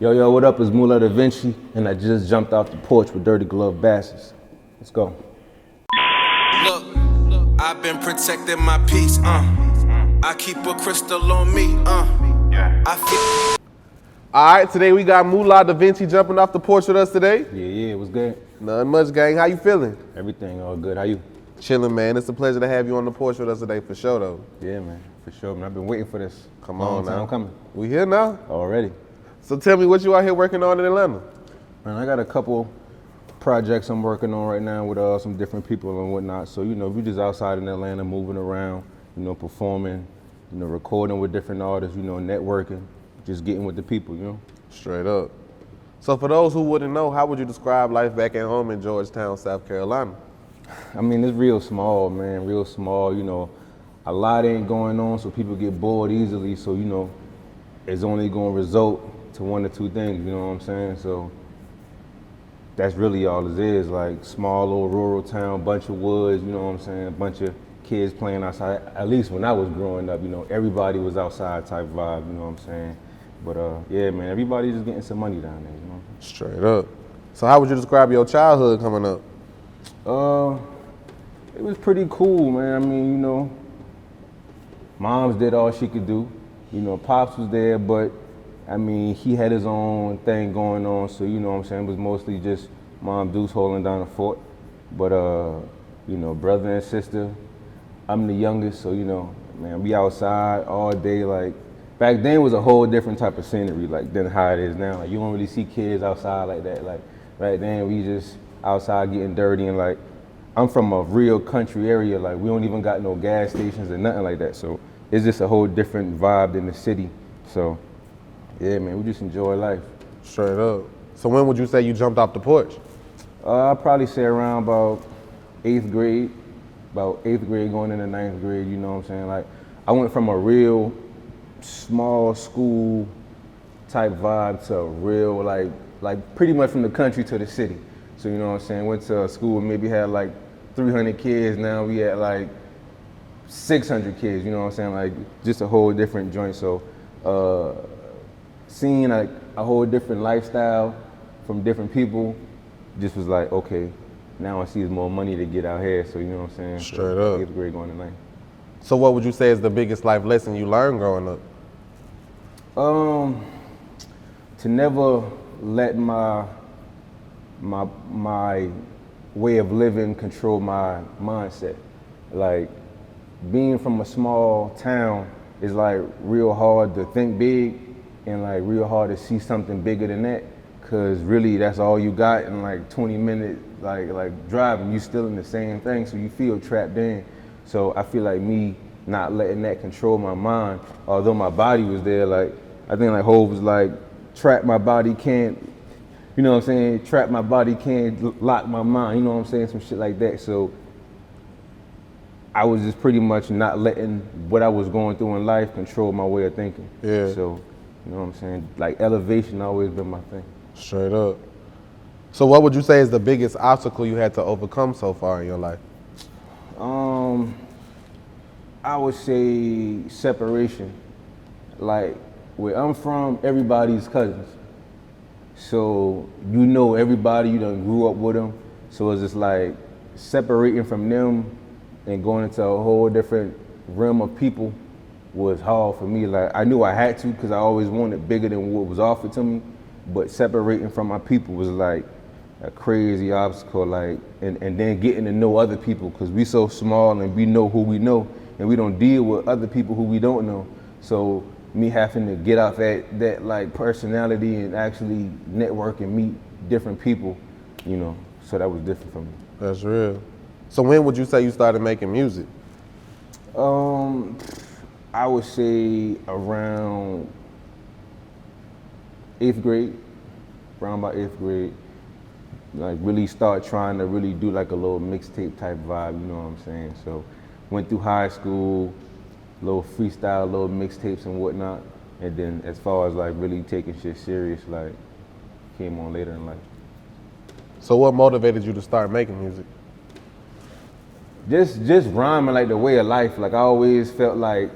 Yo, what up? It's Mulah Davinci, and I just jumped off the porch with Dirty Glove Bastards. Let's go. Look, I've been protecting my peace, I keep a crystal on me, I feel. All right, today we got Mulah Davinci jumping off the porch with us today. Yeah, what's good? Nothing much, gang. How you feeling? Everything all good. How you? Chilling, man. It's a pleasure to have you on the porch with us today, for sure, though. Yeah, man, for sure, man. I've been waiting for this. Come on now. I'm coming. We here now? Already. So tell me what you out here working on in Atlanta. Man, I got a couple projects I'm working on right now with some different people and whatnot. So, we just outside in Atlanta, moving around, performing, recording with different artists, networking, just getting with the people, Straight up. So for those who wouldn't know, how would you describe life back at home in Georgetown, South Carolina? I mean, it's real small, man, real small. A lot ain't going on, so people get bored easily. So, it's only going to result to one or two things, you know what I'm saying? So that's really all it is, like small little rural town, bunch of woods, you know what I'm saying? A bunch of kids playing outside. At least when I was growing up, everybody was outside type vibe, you know what I'm saying? But yeah, man, everybody's just getting some money down there, Straight up. So how would you describe your childhood coming up? It was pretty cool, man. I mean, moms did all she could do. Pops was there, but I mean, he had his own thing going on, so you know what I'm saying, it was mostly just Mom Deuce holding down the fort. But brother and sister, I'm the youngest, so man, we outside all day. Like back then was a whole different type of scenery, like than how it is now. Like you don't really see kids outside like that. Like right then we just outside getting dirty, and like I'm from a real country area, like we don't even got no gas stations or nothing like that. So it's just a whole different vibe than the city. So yeah, man, we just enjoy life. Straight up. So when would you say you jumped off the porch? I'll probably say around about 8th grade going into 9th grade, you know what I'm saying? Like, I went from a real small school type vibe to a real, like pretty much from the country to the city. So, you know what I'm saying? Went to a school, maybe had like 300 kids, now we had like 600 kids, you know what I'm saying? Like, just a whole different joint. So, seeing like a whole different lifestyle from different people just was like, okay, now I see there's more money to get out here, so you know what I'm saying? Straight up. 8th grade going to 9th. So what would you say is the biggest life lesson you learned growing up? To never let my way of living control my mindset. Like being from a small town is like real hard to think big and like real hard to see something bigger than that, cause really that's all you got in like 20 minutes like driving, you still in the same thing, so you feel trapped in. So I feel like me not letting that control my mind, although my body was there, like I think like Hov was like, trap my body can't, you know what I'm saying, trap my body can't lock my mind, you know what I'm saying, some shit like that. So I was just pretty much not letting what I was going through in life control my way of thinking. Yeah. So, you know what I'm saying? Like elevation always been my thing. Straight up. So what would you say is the biggest obstacle you had to overcome so far in your life? I would say separation. Like where I'm from, everybody's cousins. So everybody, you done grew up with them. So it's just like separating from them and going into a whole different realm of people was hard for me. Like I knew I had to, because I always wanted bigger than what was offered to me, but separating from my people was like a crazy obstacle. Like and then getting to know other people, because we so small and we know who we know and we don't deal with other people who we don't know. So me having to get off that like personality and actually network and meet different people, so that was different for me. That's real. So when would you say you started making music? I would say around 8th grade, around about 8th grade, like really start trying to really do like a little mixtape type vibe, you know what I'm saying? So went through high school, little freestyle, little mixtapes and whatnot, and then as far as like really taking shit serious, like came on later in life. So what motivated you to start making music? Just rhyming, like the way of life. Like I always felt like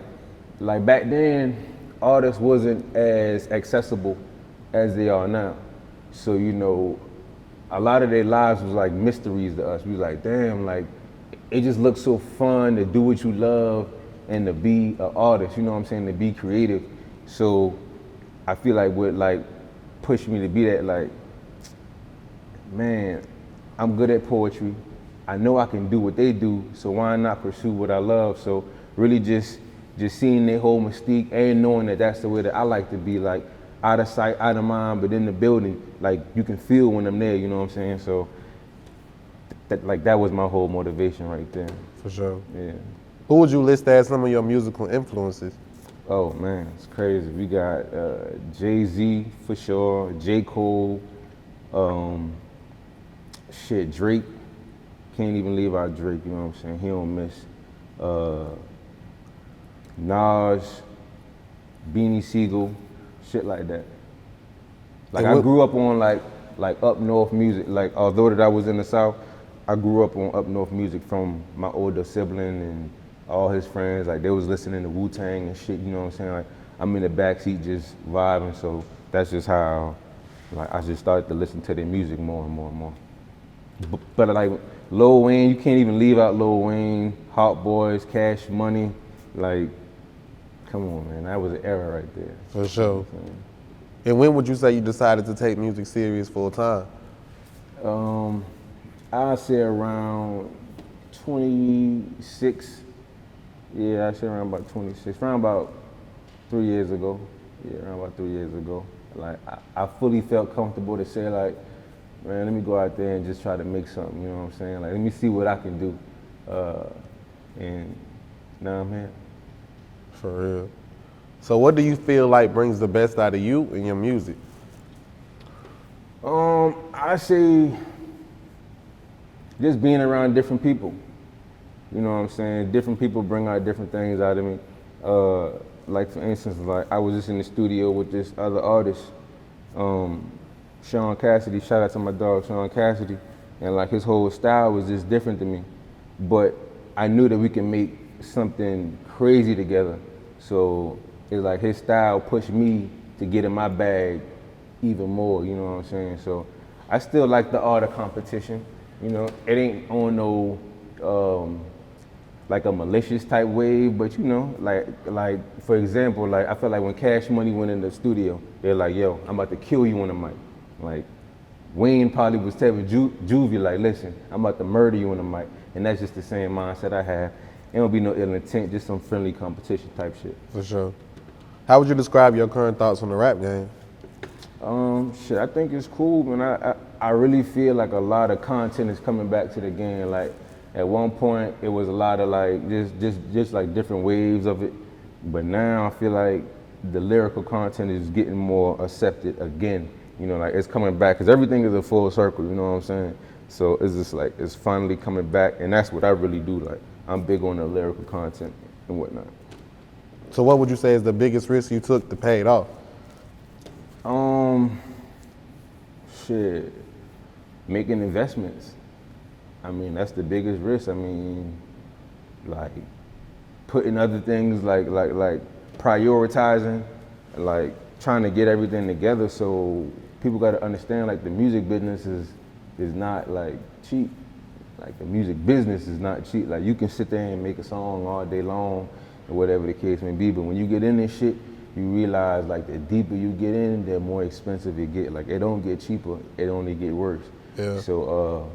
back then, artists wasn't as accessible as they are now. So, you know, a lot of their lives was like mysteries to us. We was like, damn, like, it just looks so fun to do what you love and to be an artist, you know what I'm saying, to be creative. So I feel like what like pushed me to be that, like, man, I'm good at poetry. I know I can do what they do, so why not pursue what I love? So really just seeing their whole mystique and knowing that that's the way that I like to be, like out of sight, out of mind, but in the building, like you can feel when I'm there, you know what I'm saying? So that was my whole motivation right there. For sure. Yeah. Who would you list as some of your musical influences? Oh man, it's crazy. We got Jay-Z for sure, J. Cole, Drake. Can't even leave out Drake, you know what I'm saying? He don't miss. Nas, Beanie Siegel, shit like that. Like I grew up on like up north music. Like although that I was in the South, I grew up on up north music from my older sibling and all his friends. Like they was listening to Wu-Tang and shit, you know what I'm saying? Like I'm in the backseat just vibing, so that's just how like I just started to listen to their music more and more and more. But like Lil Wayne, you can't even leave out Lil Wayne, Hot Boys, Cash Money, like come on man, that was an era right there. For sure. And when would you say you decided to take music serious full time? I'd say around 26. Yeah, I'd say around about 26. Around about 3 years ago. Yeah, around about 3 years ago. Like I fully felt comfortable to say like, man, let me go out there and just try to make something, you know what I'm saying? Like let me see what I can do. And now I'm here. For real. So what do you feel like brings the best out of you in your music? I say just being around different people. You know what I'm saying? Different people bring out different things out of me. Like for instance, like I was just in the studio with this other artist, Sean Cassidy. Shout out to my dog, Sean Cassidy. And like his whole style was just different to me. But I knew that we can make something crazy together. So it's like his style pushed me to get in my bag even more, you know what I'm saying? So I still like the art of competition. You know, it ain't on no like a malicious type wave, but you know, like for example, like I felt like when Cash Money went in the studio, they're like, yo, I'm about to kill you on the mic. Like Wayne probably was telling Juvie like, listen, I'm about to murder you on the mic. And that's just the same mindset I have. It don't be no ill intent, just some friendly competition type shit. For sure. How would you describe your current thoughts on the rap game? Shit, I think it's cool, man. I really feel like a lot of content is coming back to the game. Like at one point, it was a lot of like just like different waves of it, but now I feel like the lyrical content is getting more accepted again. You know, like it's coming back because everything is a full circle. You know what I'm saying? So it's just like it's finally coming back, and that's what I really do. Like I'm big on the lyrical content and whatnot. So what would you say is the biggest risk you took to pay it off? Shit, making investments. I mean, that's the biggest risk. I mean, like putting other things like prioritizing, like trying to get everything together. So people got to understand like the music business is not like cheap. Like the music business is not cheap. Like you can sit there and make a song all day long or whatever the case may be, but when you get in this shit, you realize like the deeper you get in, the more expensive it get. Like it don't get cheaper, it only get worse. Yeah. So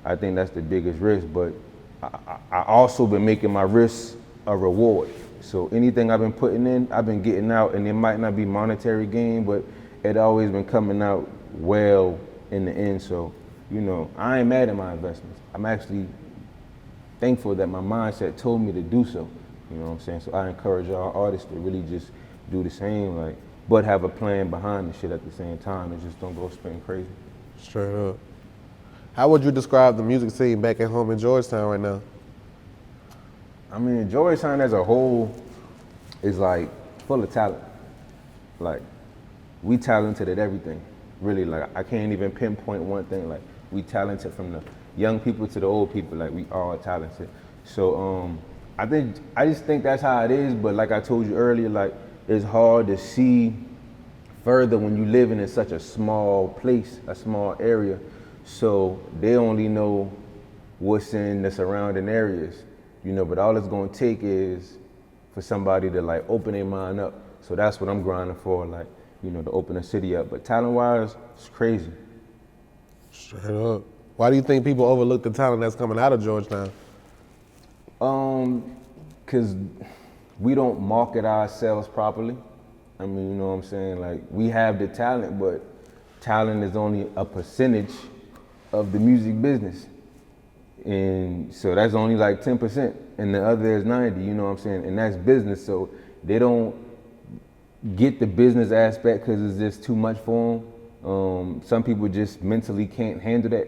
I think that's the biggest risk, but I also been making my risks a reward. So anything I've been putting in, I've been getting out, and it might not be monetary gain, but it always been coming out well in the end. So, you know, I ain't mad at my investments. I'm actually thankful that my mindset told me to do so. You know what I'm saying? So I encourage all artists to really just do the same, like, but have a plan behind the shit at the same time and just don't go spending crazy. Straight up. How would you describe the music scene back at home in Georgetown right now? I mean, Georgetown as a whole is like full of talent. Like, we talented at everything, really. Like, I can't even pinpoint one thing. Like, we talented from the young people to the old people. Like, we all talented. So, I just think that's how it is. But like I told you earlier, like, it's hard to see further when you living in such a small place, a small area. So they only know what's in the surrounding areas, you know, but all it's gonna take is for somebody to like open their mind up. So that's what I'm grinding for, like, you know, to open the city up. But talent-wise, it's crazy. Straight up. Why do you think people overlook the talent that's coming out of Georgetown? Cause we don't market ourselves properly. I mean, you know what I'm saying? Like, we have the talent, but talent is only a percentage of the music business. And so that's only like 10%, and the other is 90, you know what I'm saying? And that's business, so they don't get the business aspect because it's just too much for them. Some people just mentally can't handle that.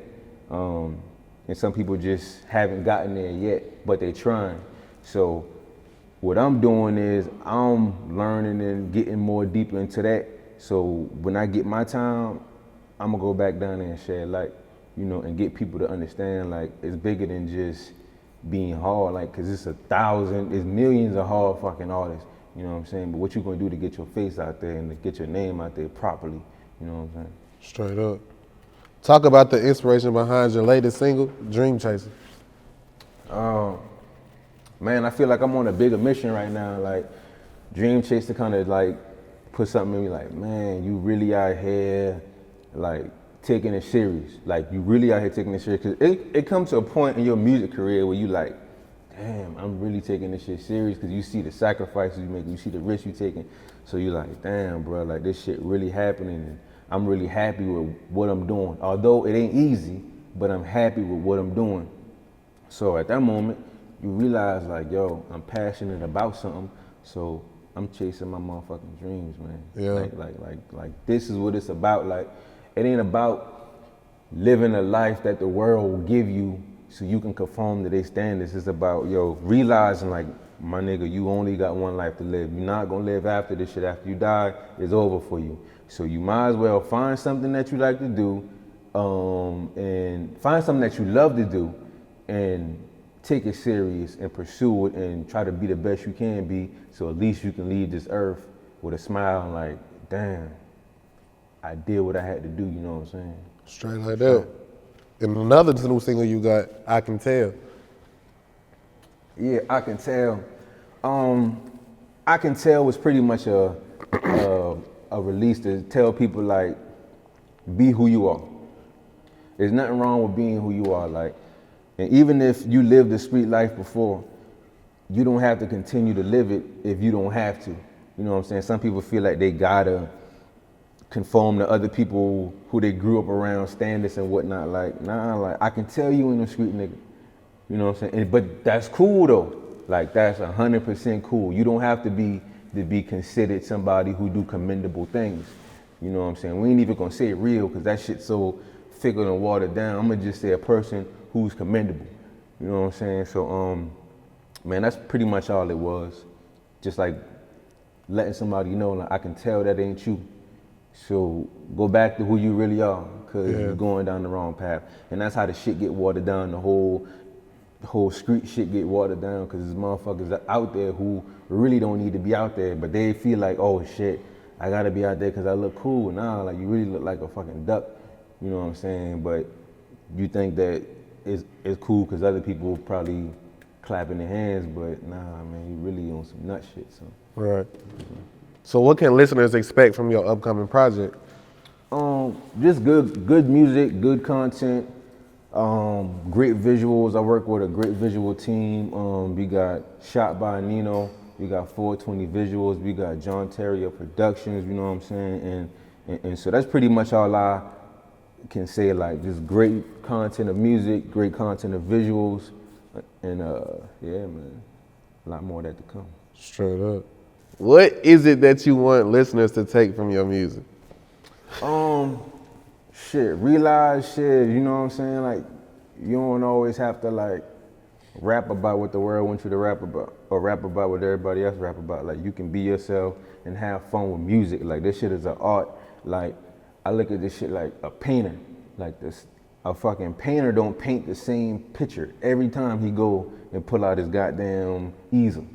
And some people just haven't gotten there yet, but they're trying. So what I'm doing is I'm learning and getting more deeper into that. So when I get my time, I'm gonna go back down there and shed light, you know, and get people to understand, like, it's bigger than just being hard, like, cause it's millions of hard fucking artists, you know what I'm saying? But what you gonna do to get your face out there and to get your name out there properly, you know what I'm saying? Straight up. Talk about the inspiration behind your latest single, Dream Chaser. Man, I feel like I'm on a bigger mission right now. Like, Dream Chaser kind of like put something in me like, man, you really out here like taking it serious. Like, you really out here taking it serious. Cause it comes to a point in your music career where you like, damn, I'm really taking this shit serious, cause you see the sacrifices you make, you see the risks you taking. So you like, damn, bro, like this shit really happening, and I'm really happy with what I'm doing. Although it ain't easy, but I'm happy with what I'm doing. So at that moment, you realize like, yo, I'm passionate about something, so I'm chasing my motherfucking dreams, man. Yeah. Like this is what it's about. Like, it ain't about living a life that the world will give you so you can conform to their standards. It's about, yo, realizing like, my nigga, you only got one life to live. You're not gonna live after this shit. After you die, it's over for you. So you might as well find something that you like to do, and find something that you love to do, and take it serious and pursue it and try to be the best you can be, so at least you can leave this earth with a smile and like, damn, I did what I had to do, you know what I'm saying? Straight like that. And another new single you got, I Can Tell. Yeah, I Can Tell. I Can Tell was pretty much a release to tell people like, be who you are. There's nothing wrong with being who you are, like, and even if you lived the street life before, you don't have to continue to live it if you don't have to. You know what I'm saying? Some people feel like they gotta conform to other people who they grew up around, standards and whatnot. Like, nah, like, I can tell you in the street, nigga. You know what I'm saying? But that's cool though. Like, that's 100% cool. You don't have to be considered somebody who do commendable things. You know what I'm saying? We ain't even gonna say it real, because that shit's so fickle and watered down. I'm gonna just say a person who's commendable. You know what I'm saying? So, man, that's pretty much all it was. Just like letting somebody know, like, I can tell that ain't you. So go back to who you really are, because you're going down the wrong path. And that's how the shit get watered down. The whole street shit get watered down, because there's motherfuckers out there who really don't need to be out there, but they feel like, oh shit, I gotta be out there because I look cool. Nah, like, you really look like a fucking duck. You know what I'm saying? But you think that it's cool because other people probably clapping their hands, but nah, man, you really on some nut shit. So. Right. So what can listeners expect from your upcoming project? Just good music, good content, great visuals. I work with a great visual team. We got Shot by Nino, we got 420 Visuals, we got John Terrier Productions, you know what I'm saying? And so that's pretty much all I can say, like, just great content of music, great content of visuals, and yeah, man, a lot more of that to come. Straight up. What is it that you want listeners to take from your music? Realize shit, you know what I'm saying? Like, you don't always have to like rap about what the world wants you to rap about, or rap about what everybody else rap about. Like, you can be yourself and have fun with music. Like, this shit is an art. Like, I look at this shit like a painter. Like, a fucking painter don't paint the same picture every time he go and pull out his goddamn easel.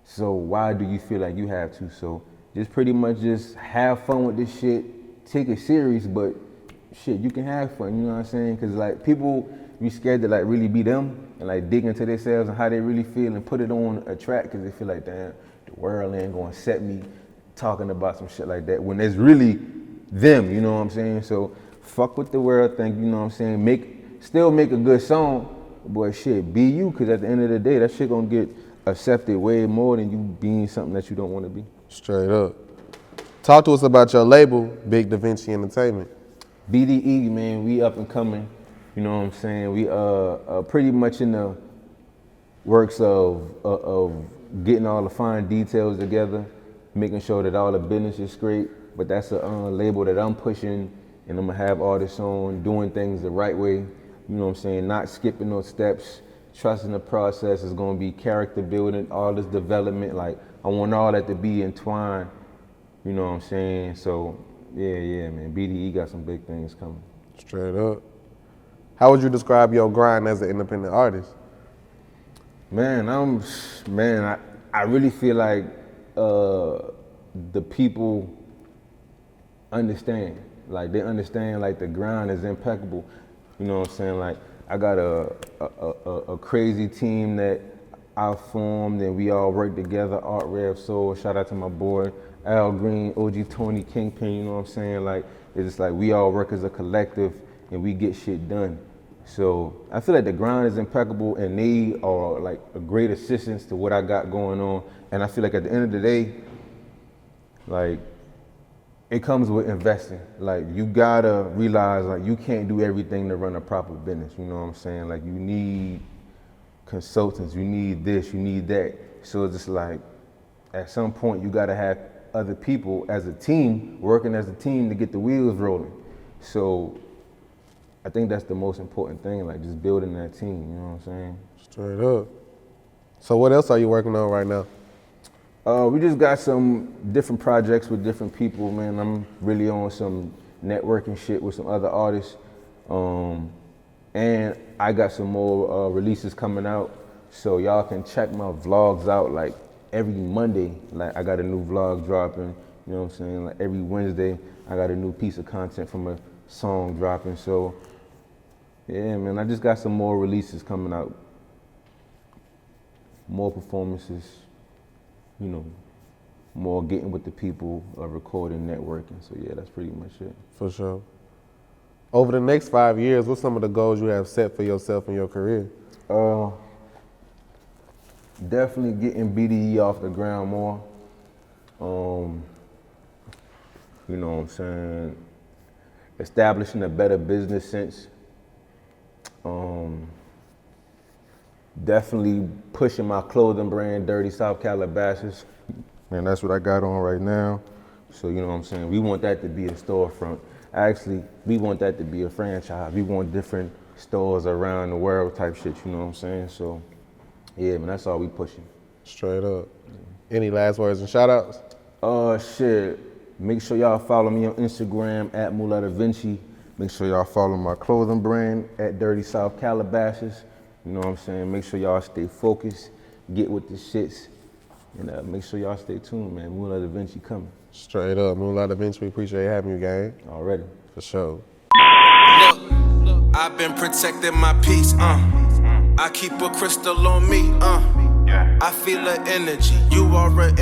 So why do you feel like you have to? So just pretty much just have fun with this shit, take it serious, but shit, you can have fun, you know what I'm saying? Cause like people be scared to like really be them and like dig into themselves and how they really feel and put it on a track cause they feel like, damn, the world ain't gonna accept me talking about some shit like that when it's really them, you know what I'm saying? So fuck what the world think, you know what I'm saying? Still make a good song, but shit, be you, cause at the end of the day, that shit gonna get accepted way more than you being something that you don't wanna be. Straight up. Talk to us about your label, Big Davinci Entertainment. BDE, man, we up and coming, you know what I'm saying? We pretty much in the works of getting all the fine details together, making sure that all the business is straight, but that's a label that I'm pushing and I'm gonna have artists on, doing things the right way, you know what I'm saying? Not skipping no steps, trusting the process is gonna be character building, all this development, like I want all that to be entwined, you know what I'm saying? So yeah, man, BDE got some big things coming. Straight up. How would you describe your grind as an independent artist? Man, I really feel like the people understand. Like they understand like the grind is impeccable. You know what I'm saying? Like I got a crazy team that I formed and we all work together, Art Rev Soul, shout out to my boy Al Green, OG Tony Kingpin, you know what I'm saying? Like it's just like we all work as a collective and we get shit done. So I feel like the grind is impeccable and they are like a great assistance to what I got going on. And I feel like at the end of the day, like it comes with investing. Like you gotta realize like you can't do everything to run a proper business, you know what I'm saying? Like you need consultants, you need this, you need that. So it's just like at some point you gotta have other people as a team, working as a team to get the wheels rolling. So I think that's the most important thing, like just building that team, you know what I'm saying? Straight up. So what else are you working on right now? We just got some different projects with different people, man. I'm really on some networking shit with some other artists. And I got some more releases coming out. So y'all can check my vlogs out like every Monday. Like I got a new vlog dropping, you know what I'm saying? Like every Wednesday, I got a new piece of content from a song dropping. So yeah, man, I just got some more releases coming out. More performances, you know, more getting with the people, recording, networking. So yeah, that's pretty much it. For sure. Over the next 5 years, what's some of the goals you have set for yourself in your career? Definitely getting BDE off the ground more. You know what I'm saying? Establishing a better business sense. Definitely pushing my clothing brand, Dirty South Calabasas. And that's what I got on right now. So you know what I'm saying? We want that to be a storefront. Actually, we want that to be a franchise. We want different stores around the world type shit, you know what I'm saying? So yeah, man, that's all we pushing. Straight up. Any last words and shout outs? Shit. Make sure y'all follow me on Instagram at Mulah Davinci. Make sure y'all follow my clothing brand at Dirty South Calabasas. You know what I'm saying? Make sure y'all stay focused, get with the shits, and make sure y'all stay tuned, man. Mulah Davinci coming. Straight up. Mulah Davinci, we appreciate having you, gang. Already. For sure. Look, I've been protecting my peace, I keep a crystal on me, I feel the energy, you are an